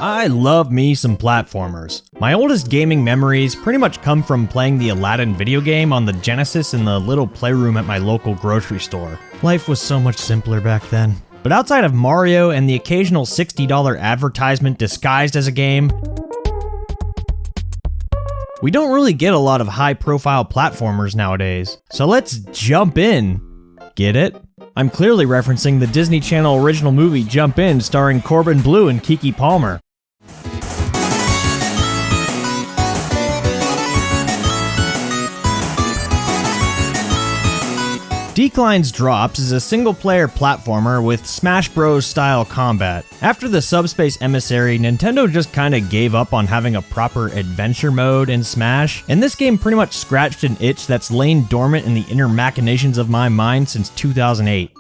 I love me some platformers. My oldest gaming memories pretty much come from playing the Aladdin video game on the Genesis in the little playroom at my local grocery store. Life was so much simpler back then. But outside of Mario and the occasional $60 advertisement disguised as a game, we don't really get a lot of high-profile platformers nowadays. So let's jump in. Get it? I'm clearly referencing the Disney Channel original movie Jump In, starring Corbin Bleu and Keke Palmer. Decline's Drops is a single-player platformer with Smash Bros. Style combat. After the Subspace Emissary, Nintendo just kinda gave up on having a proper adventure mode in Smash, and this game pretty much scratched an itch that's lain dormant in the inner machinations of my mind since 2008.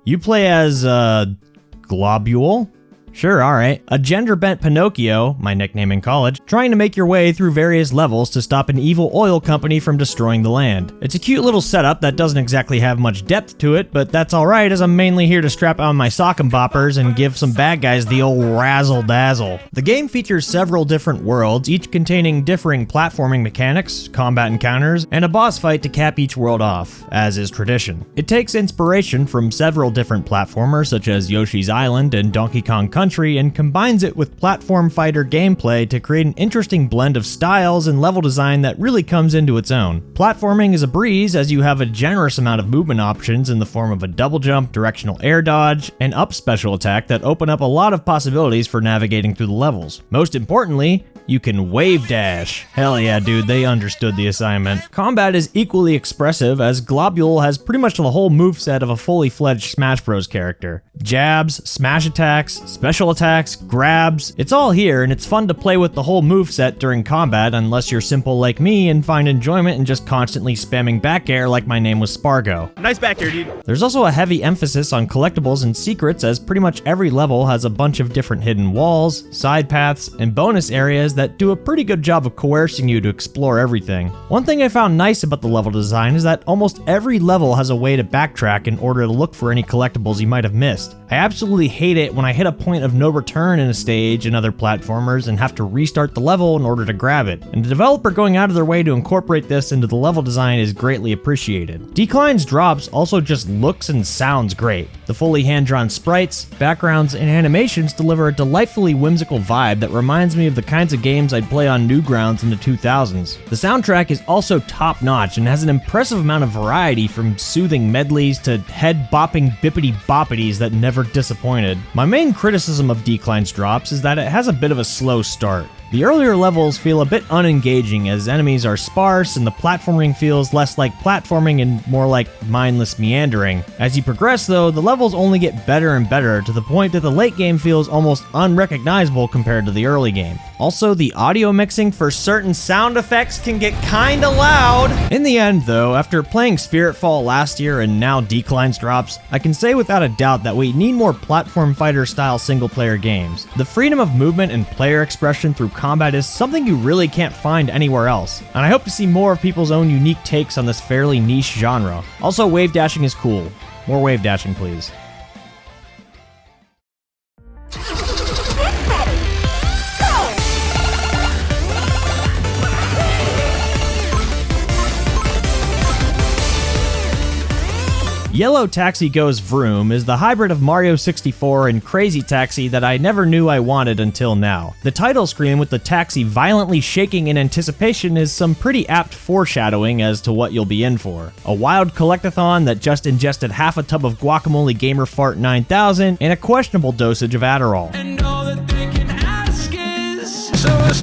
You play as, Globule? Sure, alright. A gender-bent Pinocchio, my nickname in college, trying to make your way through various levels to stop an evil oil company from destroying the land. It's a cute little setup that doesn't exactly have much depth to it, but that's alright as I'm mainly here to strap on my sock and boppers and give some bad guys the old razzle-dazzle. The game features several different worlds, each containing differing platforming mechanics, combat encounters, and a boss fight to cap each world off, as is tradition. It takes inspiration from several different platformers such as Yoshi's Island and Donkey Kong Country, and combines it with platform fighter gameplay to create an interesting blend of styles and level design that really comes into its own. Platforming is a breeze as you have a generous amount of movement options in the form of a double jump, directional air dodge, and up special attack that open up a lot of possibilities for navigating through the levels. Most importantly, you can wave dash. Hell yeah, dude, they understood the assignment. Combat is equally expressive as Globule has pretty much the whole moveset of a fully fledged Smash Bros. Character. Jabs, smash attacks, special attacks, grabs, it's all here and it's fun to play with the whole moveset during combat unless you're simple like me and find enjoyment in just constantly spamming back air like my name was Spargo. Nice back air, dude. There's also a heavy emphasis on collectibles and secrets as pretty much every level has a bunch of different hidden walls, side paths, and bonus areas that do a pretty good job of coercing you to explore everything. One thing I found nice about the level design is that almost every level has a way to backtrack in order to look for any collectibles you might have missed. I absolutely hate it when I hit a point of no return in a stage and other platformers and have to restart the level in order to grab it, and the developer going out of their way to incorporate this into the level design is greatly appreciated. Decline's Drops also just looks and sounds great. The fully hand-drawn sprites, backgrounds, and animations deliver a delightfully whimsical vibe that reminds me of the kinds of games I'd play on Newgrounds in the 2000s. The soundtrack is also top-notch and has an impressive amount of variety from soothing medleys to head-bopping bippity-boppities that never disappointed. My main criticism of Decline's Drops is that it has a bit of a slow start. The earlier levels feel a bit unengaging as enemies are sparse and the platforming feels less like platforming and more like mindless meandering. As you progress though, the levels only get better and better to the point that the late game feels almost unrecognizable compared to the early game. Also, the audio mixing for certain sound effects can get kinda loud. In the end though, after playing Spiritfall last year and now Decline's Drops, I can say without a doubt that we need more platform fighter style single player games. The freedom of movement and player expression through combat is something you really can't find anywhere else, and I hope to see more of people's own unique takes on this fairly niche genre. Also, wave dashing is cool. More wave dashing, please. Yellow Taxi Goes Vroom is the hybrid of Mario 64 and Crazy Taxi that I never knew I wanted until now. The title screen with the taxi violently shaking in anticipation is some pretty apt foreshadowing as to what you'll be in for. A wild collectathon that just ingested half a tub of Guacamole Gamer Fart 9000 and a questionable dosage of Adderall.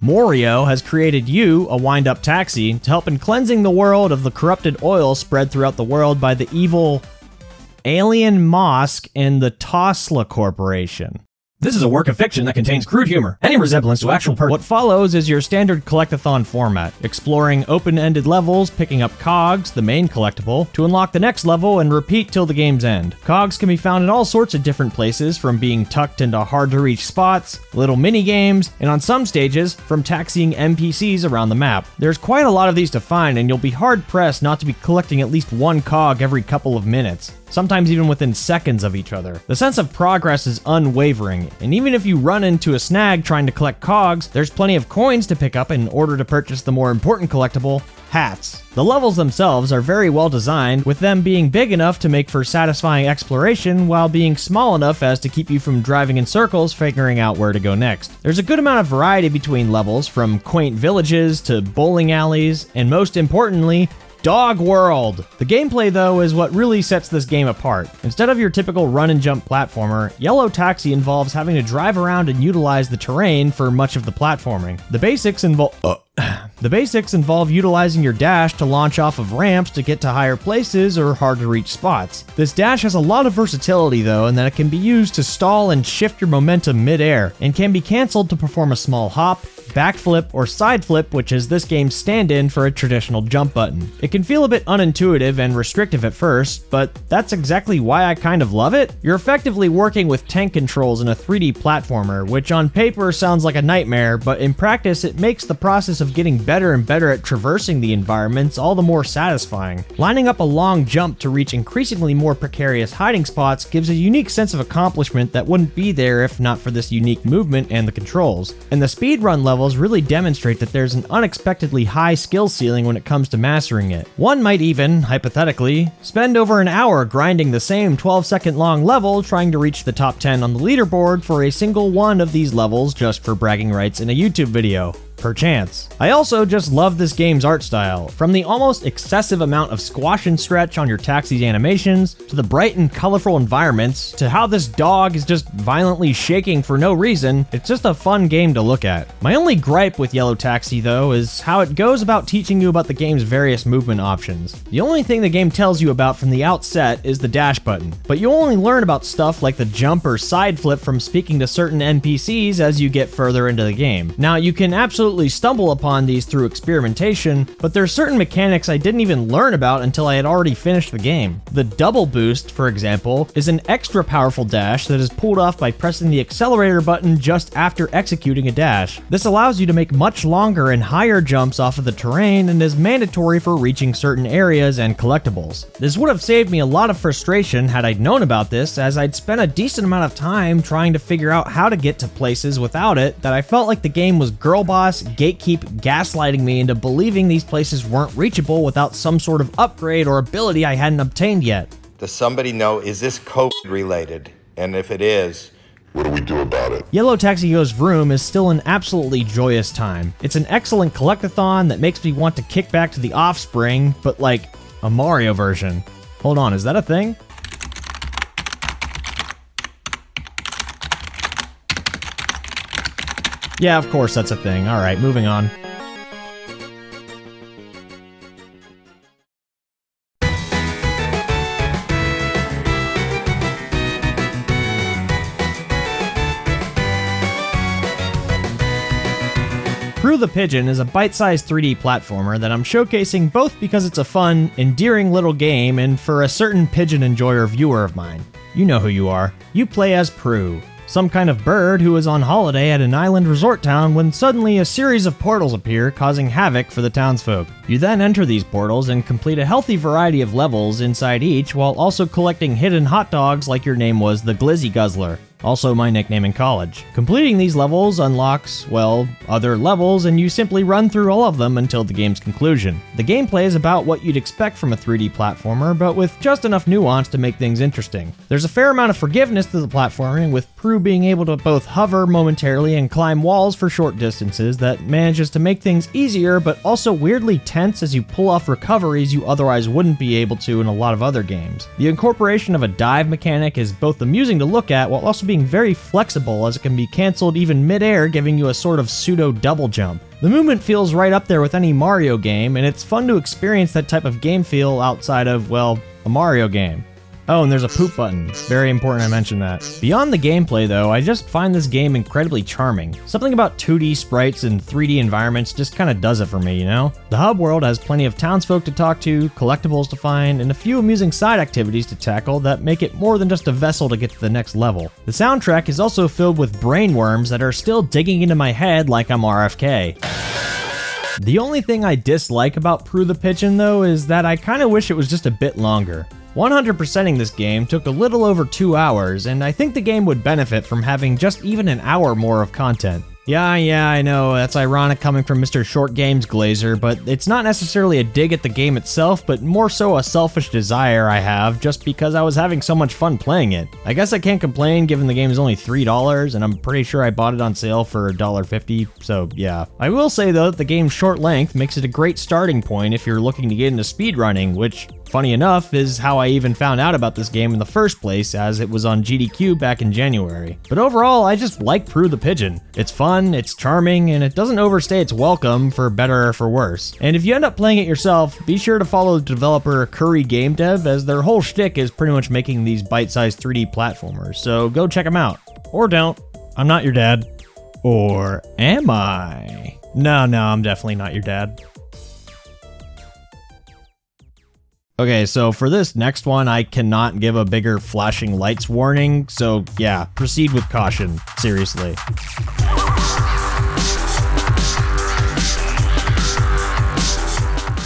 Morio has created you, a wind-up taxi, to help in cleansing the world of the corrupted oil spread throughout the world by the evil Alien Mosque and the Tosla Corporation. This is a work of fiction that contains crude humor, any resemblance to actual What follows is your standard collectathon format, exploring open-ended levels, picking up cogs, the main collectible, to unlock the next level and repeat till the game's end. Cogs can be found in all sorts of different places, from being tucked into hard-to-reach spots, little mini-games, and on some stages, from taxiing NPCs around the map. There's quite a lot of these to find, and you'll be hard-pressed not to be collecting at least one cog every couple of minutes, sometimes even within seconds of each other. The sense of progress is unwavering, and even if you run into a snag trying to collect cogs, there's plenty of coins to pick up in order to purchase the more important collectible, hats. The levels themselves are very well designed, with them being big enough to make for satisfying exploration while being small enough as to keep you from driving in circles figuring out where to go next. There's a good amount of variety between levels, from quaint villages to bowling alleys, and most importantly, Dog World! The gameplay, though, is what really sets this game apart. Instead of your typical run-and-jump platformer, Yellow Taxi involves having to drive around and utilize the terrain for much of the platforming. The basics involve utilizing your dash to launch off of ramps to get to higher places or hard-to-reach spots. This dash has a lot of versatility, though, in that it can be used to stall and shift your momentum mid-air, and can be cancelled to perform a small hop, backflip, or side flip, which is this game's stand-in for a traditional jump button. It can feel a bit unintuitive and restrictive at first, but that's exactly why I kind of love it. You're effectively working with tank controls in a 3D platformer, which on paper sounds like a nightmare, but in practice it makes the process of getting better and better at traversing the environments all the more satisfying. Lining up a long jump to reach increasingly more precarious hiding spots gives a unique sense of accomplishment that wouldn't be there if not for this unique movement and the controls. And the speedrun levels really demonstrate that there's an unexpectedly high skill ceiling when it comes to mastering it. One might even, hypothetically, spend over an hour grinding the same 12-second long level trying to reach the top 10 on the leaderboard for a single one of these levels just for bragging rights in a YouTube video. Perchance. I also just love this game's art style. From the almost excessive amount of squash and stretch on your taxi's animations, to the bright and colorful environments, to how this dog is just violently shaking for no reason, it's just a fun game to look at. My only gripe with Yellow Taxi, though, is how it goes about teaching you about the game's various movement options. The only thing the game tells you about from the outset is the dash button, but you only learn about stuff like the jump or side flip from speaking to certain NPCs as you get further into the game. Now, you can absolutely stumble upon these through experimentation, but there are certain mechanics I didn't even learn about until I had already finished the game. The double boost, for example, is an extra powerful dash that is pulled off by pressing the accelerator button just after executing a dash. This allows you to make much longer and higher jumps off of the terrain and is mandatory for reaching certain areas and collectibles. This would have saved me a lot of frustration had I known about this, as I'd spent a decent amount of time trying to figure out how to get to places without it that I felt like the game was girl boss gatekeep gaslighting me into believing these places weren't reachable without some sort of upgrade or ability I hadn't obtained yet. Does somebody know, is this COVID related? And if it is, what do we do about it? Yellow Taxi Goes Vroom is still an absolutely joyous time. It's an excellent collectathon that makes me want to kick back to the Offspring, but like a Mario version. Hold on, is that a thing? Yeah, of course that's a thing. Alright, moving on. Pru the Pigeon is a bite-sized 3D platformer that I'm showcasing both because it's a fun, endearing little game and for a certain pigeon enjoyer viewer of mine. You know who you are. You play as Pru, some kind of bird who is on holiday at an island resort town when suddenly a series of portals appear, causing havoc for the townsfolk. You then enter these portals and complete a healthy variety of levels inside each while also collecting hidden hot dogs like your name was the Glizzy Guzzler, also my nickname in college. Completing these levels unlocks, well, other levels, and you simply run through all of them until the game's conclusion. The gameplay is about what you'd expect from a 3D platformer, but with just enough nuance to make things interesting. There's a fair amount of forgiveness to the platforming, with Pru being able to both hover momentarily and climb walls for short distances that manages to make things easier, but also weirdly tense as you pull off recoveries you otherwise wouldn't be able to in a lot of other games. The incorporation of a dive mechanic is both amusing to look at while also being very flexible, as it can be cancelled even mid-air, giving you a sort of pseudo double jump. The movement feels right up there with any Mario game, and it's fun to experience that type of game feel outside of, well, a Mario game. Oh, and there's a poop button. Very important I mention that. Beyond the gameplay though, I just find this game incredibly charming. Something about 2D sprites and 3D environments just kinda does it for me, you know? The hub world has plenty of townsfolk to talk to, collectibles to find, and a few amusing side activities to tackle that make it more than just a vessel to get to the next level. The soundtrack is also filled with brainworms that are still digging into my head like I'm RFK. The only thing I dislike about Pru the Pigeon though is that I kinda wish it was just a bit longer. 100%ing this game took a little over 2 hours, and I think the game would benefit from having just even an hour more of content. Yeah, I know, that's ironic coming from Mr. Short Games Glazer, but it's not necessarily a dig at the game itself, but more so a selfish desire I have just because I was having so much fun playing it. I guess I can't complain given the game is only $3, and I'm pretty sure I bought it on sale for $1.50, so yeah. I will say though that the game's short length makes it a great starting point if you're looking to get into speedrunning, which, funny enough, is how I even found out about this game in the first place, as it was on GDQ back in January. But overall, I just like Pru the Pigeon. It's fun, it's charming, and it doesn't overstay its welcome, for better or for worse. And if you end up playing it yourself, be sure to follow developer Curry Game Dev, as their whole shtick is pretty much making these bite-sized 3D platformers, so go check them out. Or don't. I'm not your dad. Or am I? No, I'm definitely not your dad. Okay, so for this next one, I cannot give a bigger flashing lights warning, so yeah, proceed with caution, seriously.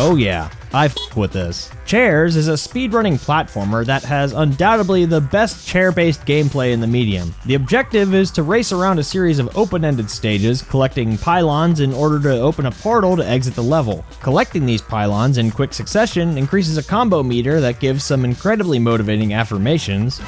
Oh yeah, I f with this. Chairs is a speedrunning platformer that has undoubtedly the best chair-based gameplay in the medium. The objective is to race around a series of open-ended stages, collecting pylons in order to open a portal to exit the level. Collecting these pylons in quick succession increases a combo meter that gives some incredibly motivating affirmations,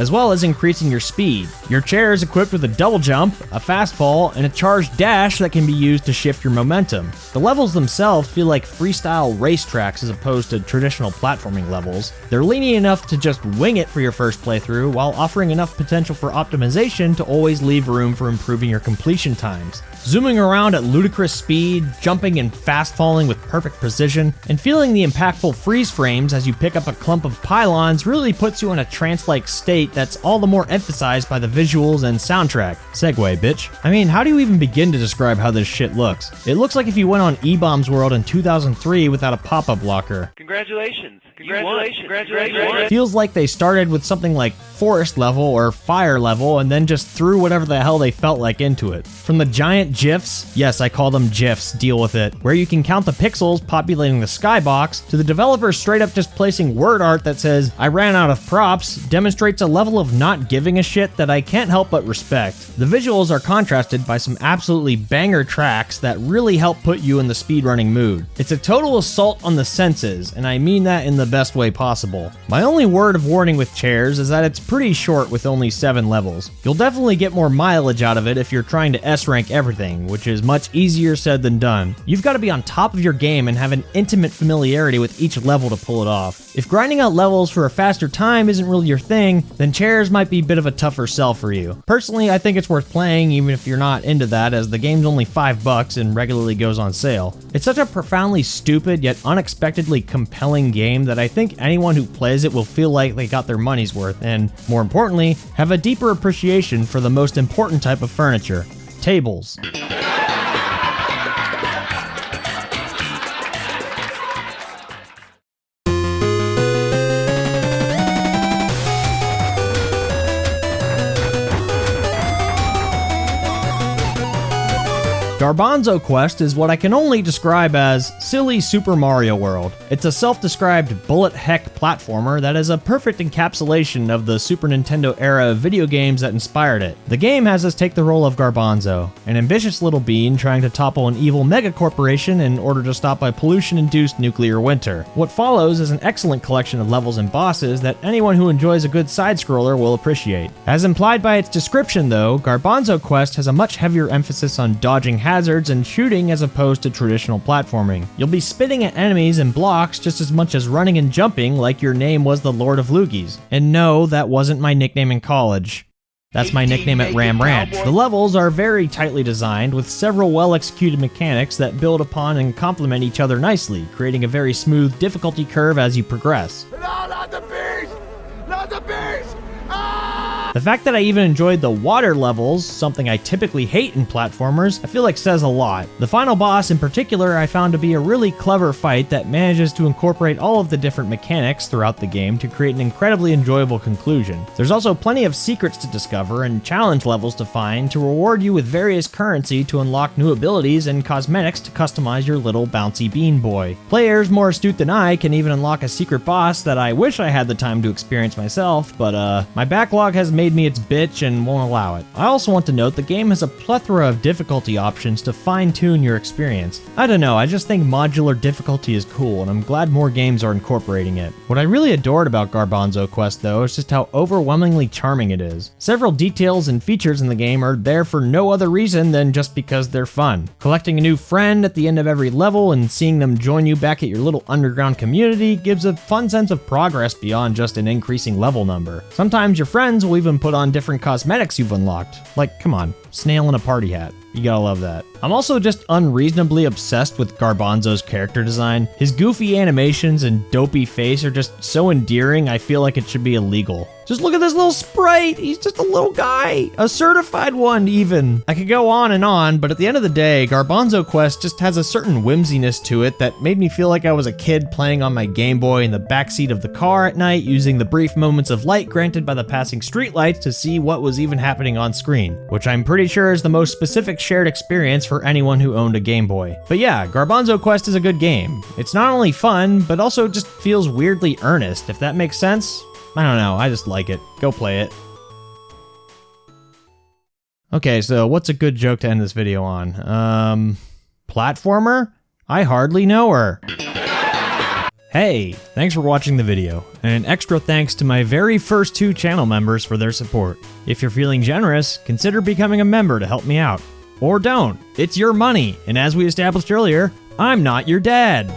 as well as increasing your speed. Your chair is equipped with a double jump, a fast fall, and a charged dash that can be used to shift your momentum. The levels themselves feel like freestyle racetracks as opposed to traditional platforming levels. They're lenient enough to just wing it for your first playthrough, while offering enough potential for optimization to always leave room for improving your completion times. Zooming around at ludicrous speed, jumping and fast falling with perfect precision, and feeling the impactful freeze frames as you pick up a clump of pylons really puts you in a trance-like state that's all the more emphasized by the visuals and soundtrack. Segway, bitch. I mean, how do you even begin to describe how this shit looks? It looks like if you went on E-Bombs World in 2003 without a pop-up blocker. Congratulations. Feels like they started with something like forest level or fire level and then just threw whatever the hell they felt like into it. From the giant GIFs, yes, I call them GIFs, deal with it, where you can count the pixels populating the skybox, to the developers straight up just placing word art that says, "I ran out of props," demonstrates a level of not giving a shit that I can't help but respect. The visuals are contrasted by some absolutely banger tracks that really help put you in the speedrunning mood. It's a total assault on the senses, and I mean that in the best way possible. My only word of warning with Chairs is that it's pretty short with only 7 levels. You'll definitely get more mileage out of it if you're trying to S-rank everything, which is much easier said than done. You've got to be on top of your game and have an intimate familiarity with each level to pull it off. If grinding out levels for a faster time isn't really your thing, then Chairs might be a bit of a tougher sell for you. Personally, I think it's worth playing even if you're not into that, as the game's only $5 and regularly goes on sale. It's such a profoundly stupid yet unexpectedly compelling game that I think anyone who plays it will feel like they got their money's worth and, more importantly, have a deeper appreciation for the most important type of furniture: tables. Garbanzo Quest is what I can only describe as silly Super Mario World. It's a self-described bullet heck platformer that is a perfect encapsulation of the Super Nintendo era of video games that inspired it. The game has us take the role of Garbanzo, an ambitious little bean trying to topple an evil megacorporation in order to stop a pollution-induced nuclear winter. What follows is an excellent collection of levels and bosses that anyone who enjoys a good side-scroller will appreciate. As implied by its description though, Garbanzo Quest has a much heavier emphasis on dodging hazards and shooting as opposed to traditional platforming. You'll be spitting at enemies and blocks just as much as running and jumping like your name was the Lord of Loogies. And no, that wasn't my nickname in college. That's my nickname at Ram Ranch. The levels are very tightly designed, with several well-executed mechanics that build upon and complement each other nicely, creating a very smooth difficulty curve as you progress. Out on the beach! the beast! The fact that I even enjoyed the water levels, something I typically hate in platformers, I feel like says a lot. The final boss in particular I found to be a really clever fight that manages to incorporate all of the different mechanics throughout the game to create an incredibly enjoyable conclusion. There's also plenty of secrets to discover and challenge levels to find to reward you with various currency to unlock new abilities and cosmetics to customize your little bouncy bean boy. Players more astute than I can even unlock a secret boss that I wish I had the time to experience myself, but my backlog has made me its bitch and won't allow it. I also want to note the game has a plethora of difficulty options to fine-tune your experience. I don't know, I just think modular difficulty is cool, and I'm glad more games are incorporating it. What I really adored about Garbanzo Quest, though, is just how overwhelmingly charming it is. Several details and features in the game are there for no other reason than just because they're fun. Collecting a new friend at the end of every level and seeing them join you back at your little underground community gives a fun sense of progress beyond just an increasing level number. Sometimes your friends will even put on different cosmetics you've unlocked. Like, come on, snail in a party hat. You gotta love that. I'm also just unreasonably obsessed with Garbanzo's character design. His goofy animations and dopey face are just so endearing, I feel like it should be illegal. Just look at this little sprite! He's just a little guy! A certified one, even! I could go on, but at the end of the day, Garbanzo Quest just has a certain whimsiness to it that made me feel like I was a kid playing on my Game Boy in the backseat of the car at night, using the brief moments of light granted by the passing streetlights to see what was even happening on screen, which I'm pretty sure is the most specific shared experience for anyone who owned a Game Boy. But yeah, Garbanzo Quest is a good game. It's not only fun, but also just feels weirdly earnest, if that makes sense. I don't know, I just like it. Go play it. Okay, so what's a good joke to end this video on? Platformer? I hardly know her. Hey, thanks for watching the video, and an extra thanks to my very first 2 channel members for their support. If you're feeling generous, consider becoming a member to help me out. Or don't, it's your money, and as we established earlier, I'm not your dad.